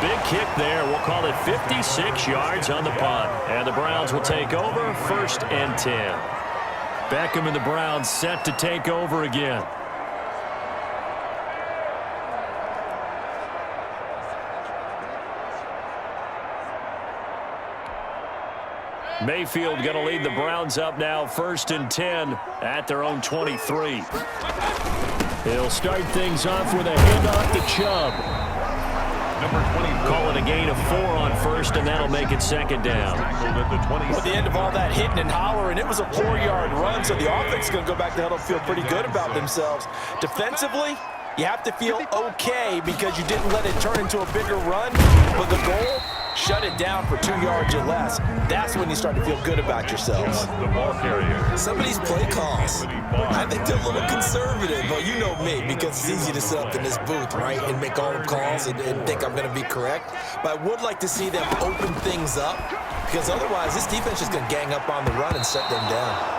big kick there. We'll call it 56 yards on the punt. And the Browns will take over, 1st and 10. Beckham and the Browns set to take over again. Mayfield going to lead the Browns up now, 1st and 10 at their own 23. He'll start things off with a handoff to Chubb. Call it a gain of 4 on 1st, and that'll make it 2nd down. At the end of all that hitting and hollering, it was a 4-yard run, so the offense is going to go back to huddle and feel pretty good about themselves. Defensively, you have to feel okay because you didn't let it turn into a bigger run, but the goal, shut it down for 2 yards or less. That's when you start to feel good about yourselves. The ball carrier. Some of these play calls, I think they're a little conservative. Well, you know me, because it's easy to sit up in this booth, right, and make all the calls and think I'm going to be correct. But I would like to see them open things up, because otherwise this defense is going to gang up on the run and shut them down.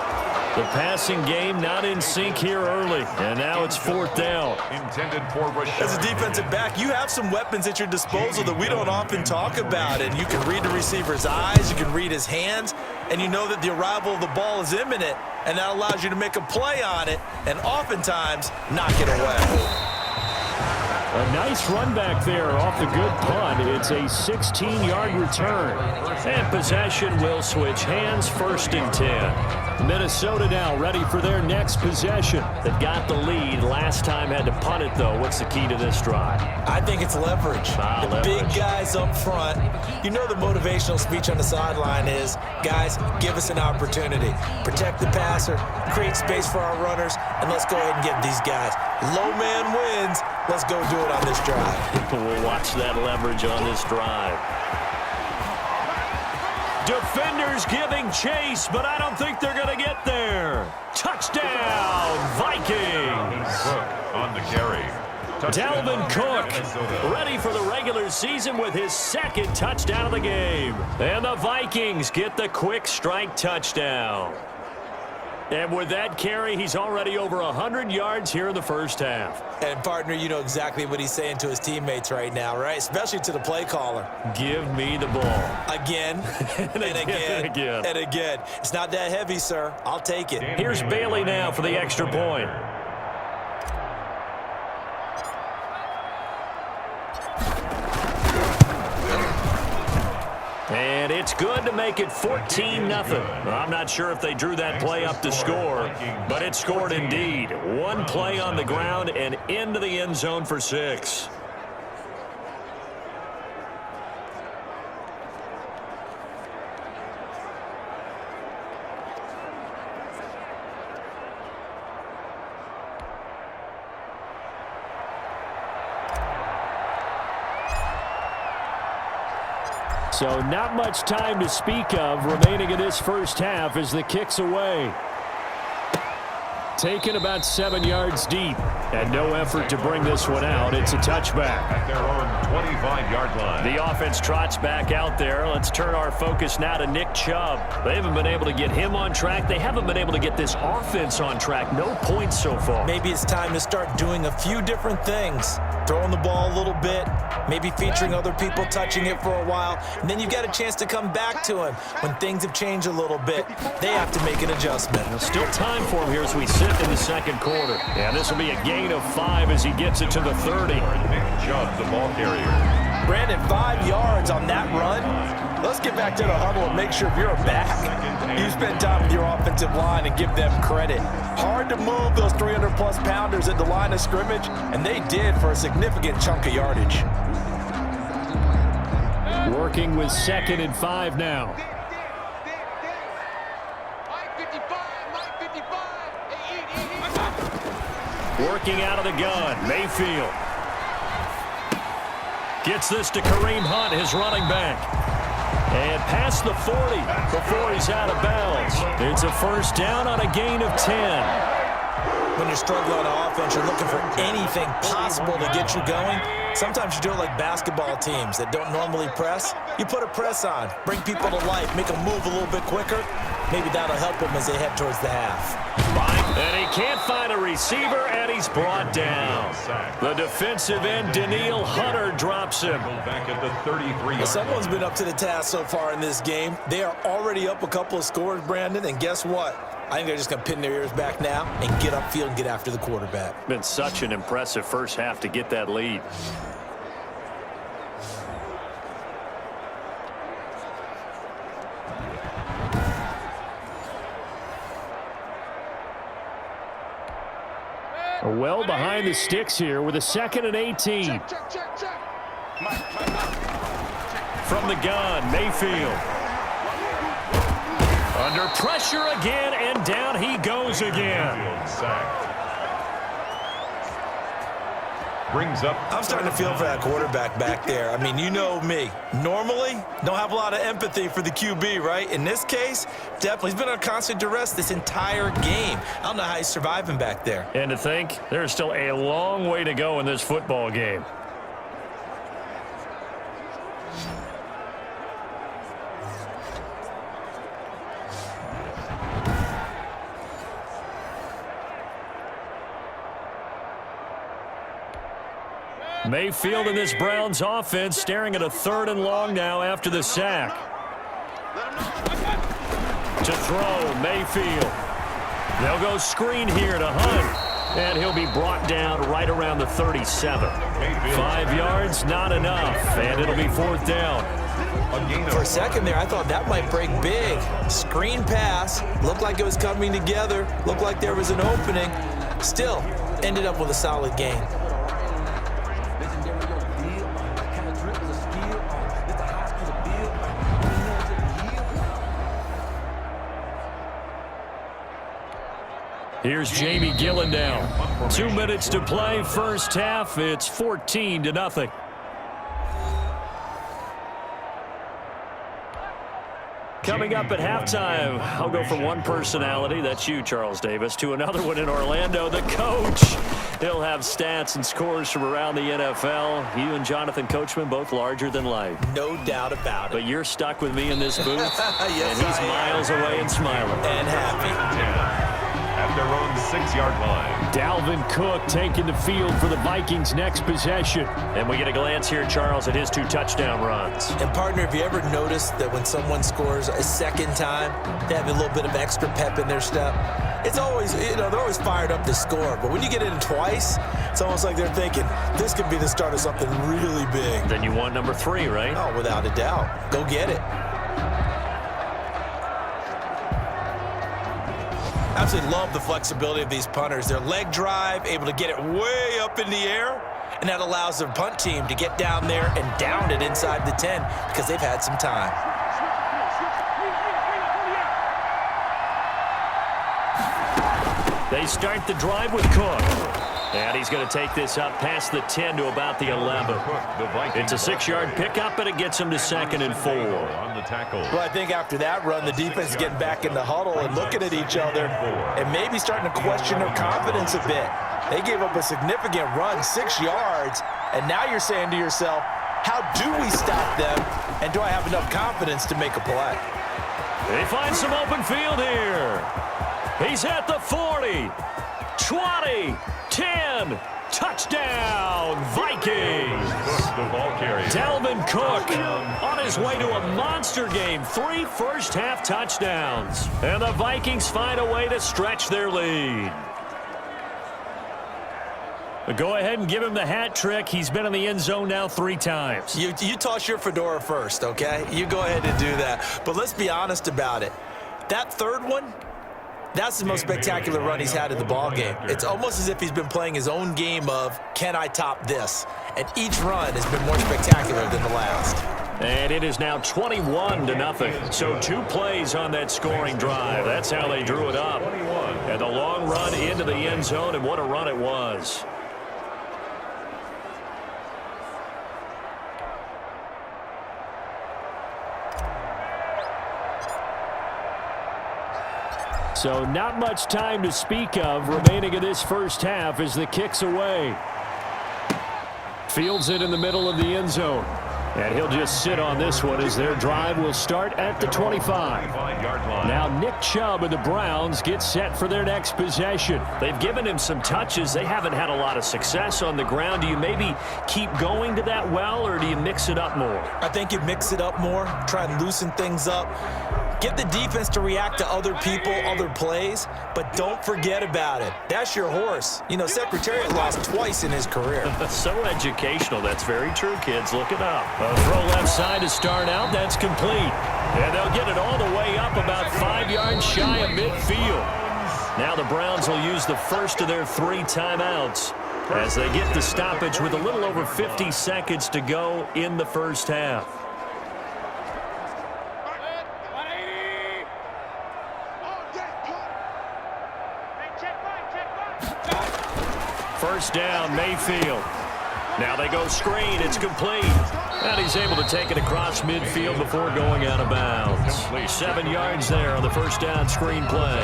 The passing game not in sync here early, and now it's 4th down. Intended for Rashad. As a defensive back, you have some weapons at your disposal that we don't often talk about, and you can read the receiver's eyes, you can read his hands, and you know that the arrival of the ball is imminent, and that allows you to make a play on it, and oftentimes knock it away. A nice run back there off the good punt. It's a 16-yard return. And possession will switch hands, 1st and 10. Minnesota now ready for their next possession. They've got the lead. Last time had to punt it, though. What's the key to this drive? I think it's leverage. The big guys up front. You know the motivational speech on the sideline is, guys, give us an opportunity. Protect the passer, create space for our runners, and let's go ahead and get these guys. Low man wins. Let's go do it on this drive. We'll watch that leverage on this drive. Defenders giving chase, but I don't think they're going to get there. Touchdown, Vikings. Cook on the carry. Dalvin Cook ready for the regular season with his 2nd touchdown of the game. And the Vikings get the quick strike touchdown. And with that carry, he's already over 100 yards here in the 1st half. And, partner, you know exactly what he's saying to his teammates right now, right? Especially to the play caller. Give me the ball. Again, and again, and again. It's not that heavy, sir. I'll take it. Here's Bailey now for the extra point. And it's good to make it 14-0. I'm not sure if they drew that play up to score, but it scored indeed. One play on the ground and into the end zone for 6. So not much time to speak of remaining in this 1st half as the kick's away. Taken about 7 yards deep, and no effort to bring this one out. It's a touchback. At their own 25-yard line. The offense trots back out there. Let's turn our focus now to Nick Chubb. They haven't been able to get him on track. They haven't been able to get this offense on track. No points so far. Maybe it's time to start doing a few different things. Throwing the ball a little bit, maybe featuring other people touching it for a while, and then you've got a chance to come back to him when things have changed a little bit. They have to make an adjustment. Still time for him here as we sit in the 2nd quarter. And this will be a gain of 5 as he gets it to the 30. Nick Chubb, the ball carrier. Brandon, 5 yards on that run. Let's get back to the huddle and make sure you're back. You spend time with your offensive line and give them credit. Hard to move those 300-plus pounders at the line of scrimmage, and they did for a significant chunk of yardage. Working with 2nd and 5 now. Working out of the gun, Mayfield. Gets this to Kareem Hunt, his running back. And past the 40 before he's out of bounds. It's a 1st down on a gain of 10. When you're struggling on offense, you're looking for anything possible to get you going. Sometimes you do it like basketball teams that don't normally press. You put a press on, bring people to life, make them move a little bit quicker. Maybe that'll help them as they head towards the half. Buying And he can't find a receiver, and he's brought down. The defensive end, Danielle Hunter, drops him. Back at the 33. Someone's been up to the task so far in this game. They are already up a couple of scores, Brandon, and guess what? I think they're just going to pin their ears back now and get upfield and get after the quarterback. Been such an impressive first half to get that lead. Well behind the sticks here with a 2nd and 18. From the gun, Mayfield. Under pressure again, and down he goes again. Brings up. I'm starting to feel for that quarterback back there. I mean, you know me. Normally, don't have a lot of empathy for the QB, right? In this case, definitely. He's been on constant duress this entire game. I don't know how he's surviving back there. And to think, there's still a long way to go in this football game. Mayfield in this Browns offense staring at a 3rd and long now after the sack. To throw, Mayfield. They'll go screen here to Hunt. And he'll be brought down right around the 37. 5 yards, not enough. And it'll be 4th down. For a second there, I thought that might break big. Screen pass. Looked like it was coming together. Looked like there was an opening. Still, ended up with a solid gain. Here's Jamie Gillen down. 2 minutes to play, first half. It's 14-0. Coming up at halftime, I'll go from one personality, that's you, Charles Davis, to another one in Orlando, the coach. He'll have stats and scores from around the NFL. You and Jonathan Coachman, both larger than life. No doubt about it. But you're stuck with me in this booth, yes, and he's miles away and smiling. And happy. At their own 6-yard line. Dalvin Cook taking the field for the Vikings' next possession. And we get a glance here, Charles, at his 2 touchdown runs. And, partner, have you ever noticed that when someone scores a second time, they have a little bit of extra pep in their step? It's always, they're always fired up to score. But when you get in twice, it's almost like they're thinking, this could be the start of something really big. Then you want number 3, right? Oh, without a doubt. Go get it. Absolutely love the flexibility of these punters. Their leg drive, able to get it way up in the air, and that allows their punt team to get down there and down it inside the 10 because they've had some time. They start the drive with Cook. And he's going to take this up past the 10 to about the 11. It's a 6-yard pickup, and it gets him to 2nd and 4. On the tackle. Well, I think after that run, the defense is getting back in the huddle and looking at each other and maybe starting to question their confidence a bit. They gave up a significant run, 6 yards, and now you're saying to yourself, how do we stop them, and do I have enough confidence to make a play? They find some open field here. He's at the 40, 20, 10, touchdown, Vikings. The ball carrier. Dalvin Cook on his way to a monster game, 3 first-half touchdowns. And the Vikings find a way to stretch their lead. Go ahead and give him the hat trick. He's been in the end zone now 3 times. You toss your fedora first, okay? You go ahead and do that. But let's be honest about it. That third one, that's the most spectacular run he's had in the ballgame. It's almost as if he's been playing his own game of, can I top this? And each run has been more spectacular than the last. And it is now 21-0. So 2 plays on that scoring drive. That's how they drew it up. And the long run into the end zone, and what a run it was. So not much time to speak of remaining in this first half as the kick's away. Fields it in the middle of the end zone. And he'll just sit on this one as their drive will start at the 25. Now Nick Chubb of the Browns gets set for their next possession. They've given him some touches. They haven't had a lot of success on the ground. Do you maybe keep going to that well, or do you mix it up more? I think you mix it up more, try and loosen things up. Get the defense to react to other people, other plays, but don't forget about it. That's your horse. You know, Secretariat lost twice in his career. So educational. That's very true, kids. Look it up. A throw left side to start out. That's complete. And they'll get it all the way up about 5 yards shy of midfield. Now the Browns will use the first of their 3 timeouts as they get the stoppage with a little over 50 seconds to go in the first half. First down, Mayfield. Now they go screen. It's complete. And he's able to take it across midfield before going out of bounds. 7 yards there on the first down screen play.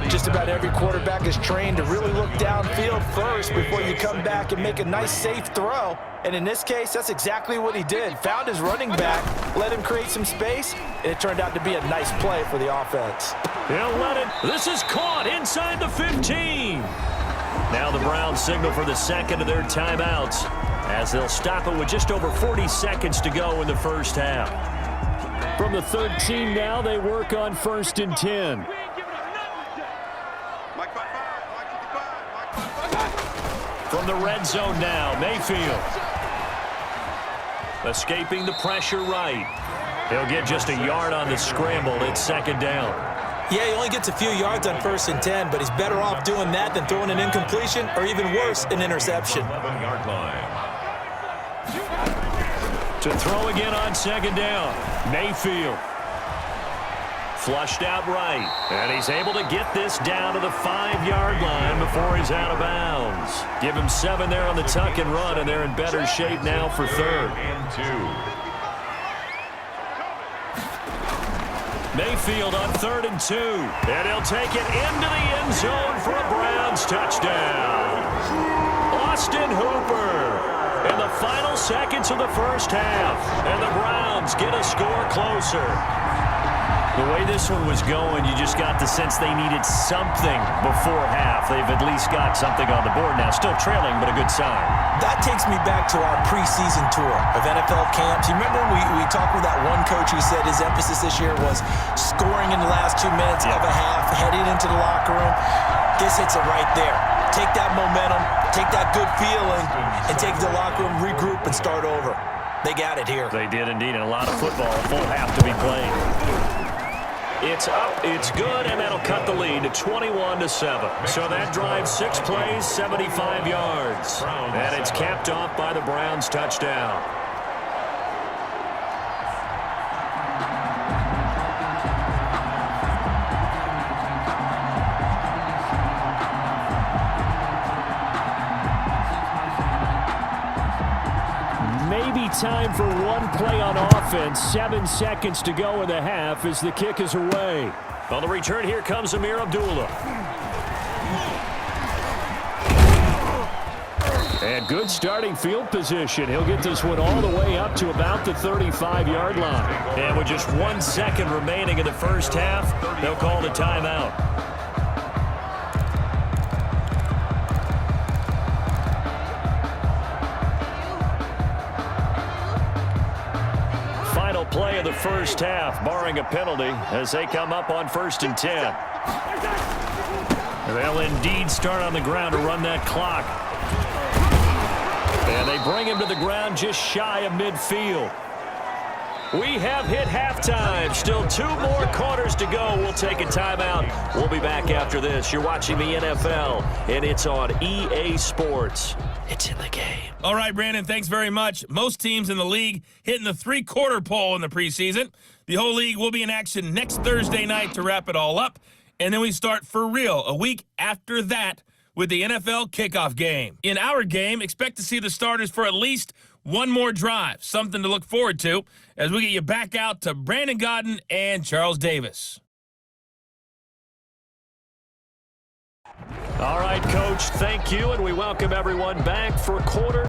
Just about every quarterback is trained to really look downfield first before you come back and make a nice, safe throw. And in this case, that's exactly what he did. Found his running back, let him create some space, and it turned out to be a nice play for the offense. He'll let it. This is caught inside the 15. Now the Browns signal for the second of their timeouts as they'll stop it with just over 40 seconds to go in the first half. From the 13 now, they work on 1st and 10. From the red zone now, Mayfield. Escaping the pressure right. He'll get just a yard on the scramble. It's 2nd down. Yeah, he only gets a few yards on 1st and 10, but he's better off doing that than throwing an incompletion or even worse, an interception. 11-yard line. To throw again on 2nd down. Mayfield. Flushed out right. And he's able to get this down to the 5-yard line before he's out of bounds. Give him 7 there on the tuck and run, and they're in better shape now for 3rd. And 2. Mayfield on 3rd and 2. And he'll take it into the end zone for a Browns touchdown. Austin Hooper in the final seconds of the first half. And the Browns get a score closer. The way this one was going, you just got the sense they needed something before half. They've at least got something on the board now. Still trailing, but a good sign. That takes me back to our preseason tour of NFL camps. You remember we talked with that one coach who said his emphasis this year was scoring in the last 2 minutes of a half, heading into the locker room. This hits it right there. Take that momentum, take that good feeling, and take the locker room, regroup, and start over. They got it here. They did indeed, and a lot of football, a full half to be played. It's up, it's good, and that'll cut the lead to 21-7. So that drives 6 plays, 75 yards. And it's capped off by the Browns touchdown. Maybe time for one play on offense. 7 seconds to go in the half as the kick is away. On the return, here comes Amir Abdullah. And good starting field position. He'll get this one all the way up to about the 35-yard line. And with just 1 second remaining in the first half, they'll call the timeout. Play of the first half, barring a penalty, as they come up on 1st and 10. They'll indeed start on the ground to run that clock. And they bring him to the ground just shy of midfield. We have hit halftime. Still 2 more quarters to go. We'll take a timeout. We'll be back after this. You're watching the NFL, and it's on EA Sports. It's in the game. All right, Brandon, thanks very much. Most teams in the league hitting the 3-quarter pole in the preseason. The whole league will be in action next Thursday night to wrap it all up. And then we start for real a week after that with the NFL kickoff game. In our game, expect to see the starters for at least one more drive, something to look forward to as we get you back out to Brandon Godden and Charles Davis. All right, Coach, thank you, and we welcome everyone back for quarter